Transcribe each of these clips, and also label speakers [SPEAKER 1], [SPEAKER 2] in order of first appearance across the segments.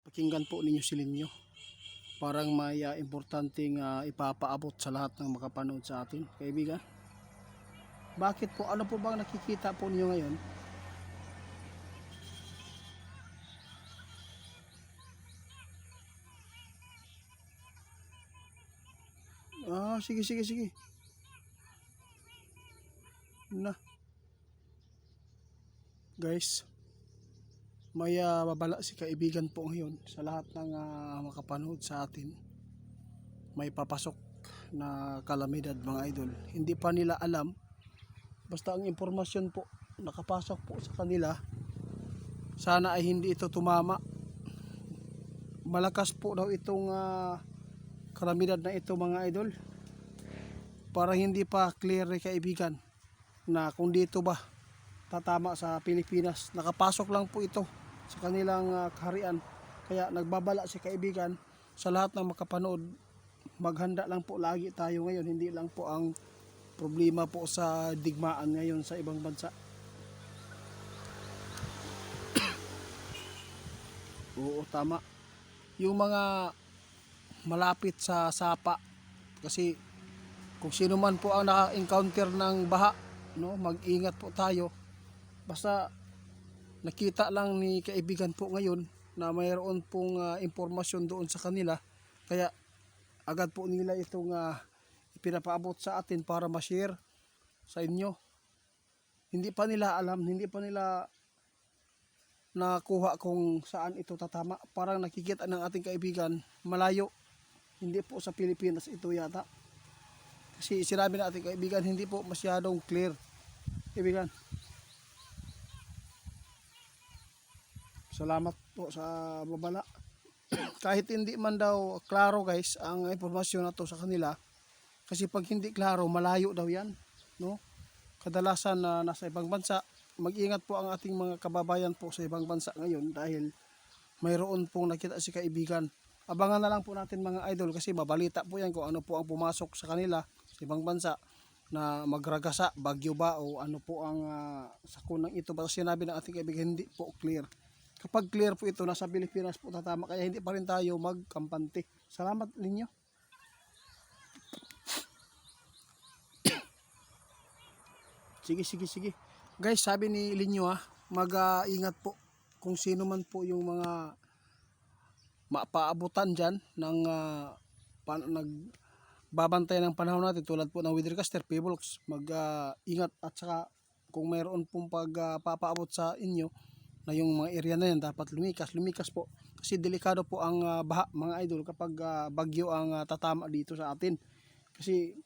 [SPEAKER 1] Pakinggan po ninyo si Linyo. Parang may importanteng ipapaabot sa lahat ng makapanood sa atin, kaibigan. Bakit po? Ano po bang nakikita po ninyo ngayon? Sige, sige, sige. Na, guys, may babala si kaibigan po ngayon sa lahat ng makapanood sa atin. May papasok na kalamidad, mga idol. Hindi pa nila alam. Basta ang impormasyon po nakapasok po sa kanila. Sana ay hindi ito tumama. Malakas po daw itong kalamidad na ito, mga idol. Para hindi pa clear, kaibigan, na kung dito ba tatama sa Pilipinas. Nakapasok lang po ito sa kanilang kaharian. Kaya nagbabala si kaibigan sa lahat ng makapanood, maghanda lang po lagi tayo ngayon. Hindi lang po ang problema po sa digmaan ngayon sa ibang bansa. Oo, tama. Yung mga malapit sa sapa, kasi kung sino man po ang naka-encounter ng baha, no, mag-ingat po tayo. Basta nakita lang ni kaibigan po ngayon na mayroon pong impormasyon doon sa kanila, kaya agad po nila itong ipinapaabot sa atin para ma-share sa inyo. Hindi pa nila alam, hindi pa nila nakuha kung saan ito tatama. Parang nakikita ng ating kaibigan malayo, hindi po sa Pilipinas ito yata. Kasi sinabi na ating kaibigan, hindi po masyadong clear, kaibigan. Salamat po sa babala. Kahit hindi man daw klaro, guys, ang impormasyon na to sa kanila, kasi pag hindi klaro, malayo daw yan, no? Kadalasan na nasa ibang bansa. Mag-ingat po ang ating mga kababayan po sa ibang bansa ngayon dahil mayroon pong nakita si kaibigan. Abangan na lang po natin, mga idol, kasi mabalita po yan kung ano po ang pumasok sa kanila sa ibang bansa na magragasa, bagyo ba o ano po ang sakunang ito. Basta sinabi ng ating kaibigan, hindi po clear. Kapag clear po ito, nasa Pilipinas po tatama, kaya hindi pa rin tayo magkampante. Salamat ninyo. Sige, sige, sige. Guys, sabi ni Linyo mag-ingat po kung sino man po yung mga mapaabutan dyan ng nagbabantay ng panahon natin, tulad po ng weathercaster, Pebbles. Mag-ingat at saka kung mayroon pong pagpapaabot sa inyo na yung mga area na yan, dapat lumikas po. Kasi delikado po ang baha, mga idol, kapag bagyo ang tatama dito sa atin. Kasi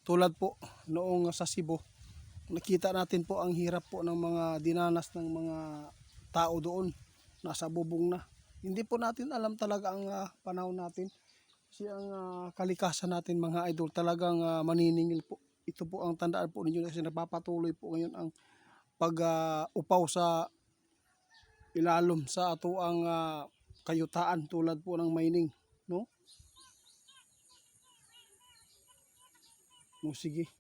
[SPEAKER 1] tulad po noong sa Cebu, nakita natin po ang hirap po ng mga dinanas ng mga tao doon, nasa bubong na. Hindi po natin alam talaga ang panahon natin, kasi ang kalikasan natin, mga idol, talagang maniningil po. Ito po ang tandaan po ninyo, kasi napapatuloy po ngayon ang pag-upaw sa ilalom sa ato ang kayutaan, tulad po ng mining, no? Sige.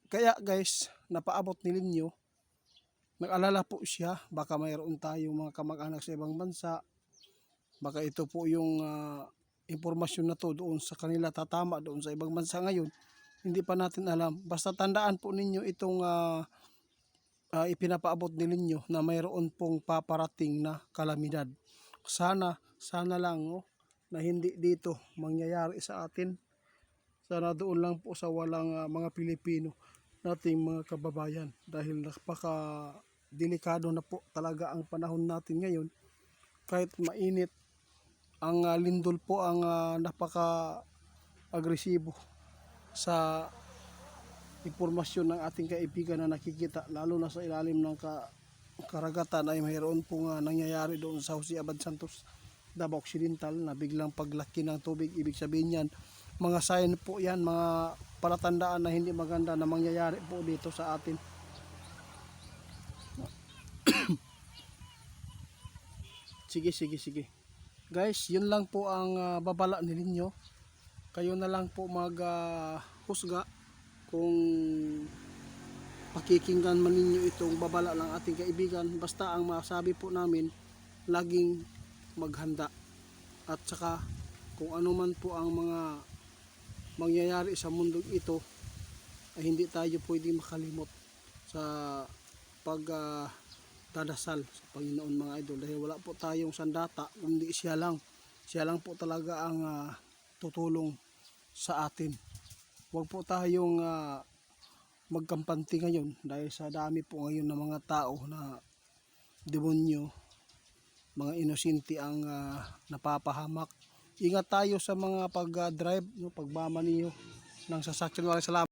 [SPEAKER 1] Kaya guys, napaabot ni Linyo, nag-alala po siya, baka mayroon tayong mga kamag-anak sa ibang bansa, baka ito po yung impormasyon na to doon sa kanila tatama doon sa ibang bansa ngayon. Hindi pa natin alam. Basta tandaan po ninyo itong ipinapaabot ni Linyo na mayroon pong paparating na kalamidad. Sana lang na hindi dito mangyayari sa atin. Sana doon lang po sa walang mga Pilipino nating mga kababayan, dahil napaka delikado na po talaga ang panahon natin ngayon. Kahit mainit, ang lindol po ang napaka agresibo sa impormasyon ng ating kaibigan na nakikita, lalo na sa ilalim ng karagatan ay mayroon pong nangyayari doon sa Jose Abad Santos, Davao Occidental, na biglang paglaki ng tubig. Ibig sabihin yan, mga sign po yan, mga palatandaan na hindi maganda na mangyayari po dito sa atin. Sige. Guys, yun lang po ang babala ni Linyo. Kayo na lang po husga kung pakikinggan man ninyo itong babala ng ating kaibigan. Basta ang masabi po namin, laging maghanda. At saka kung ano man po ang mga mangyayari sa mundong ito, ay hindi tayo pwedeng makalimot sa pagdadasal sa Panginoon mga idol, dahil wala po tayong sandata kundi siya lang po talaga ang tutulong sa atin. Huwag po tayong magkampante ngayon dahil sa dami po ngayon ng mga tao na demonyo, mga inosente ang napapahamak. Ingat tayo sa mga pag-drive, no, pagmamaneho ng sasakyan. Maraming salamat.